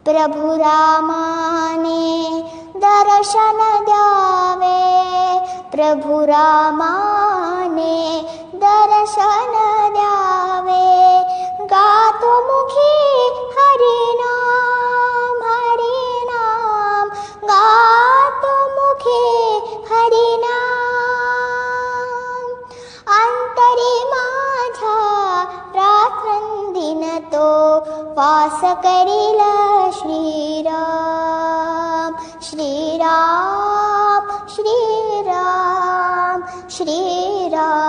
प्रभु रामाने दर्शन द्यावे, प्रभु रामाने दर्शन द्यावे। गातो मुखी हरिनाम हरिनाम, गातो मुखी हरिनाम। अंतरी माझा रात्रंदिन तो वास करीला श्रीराम।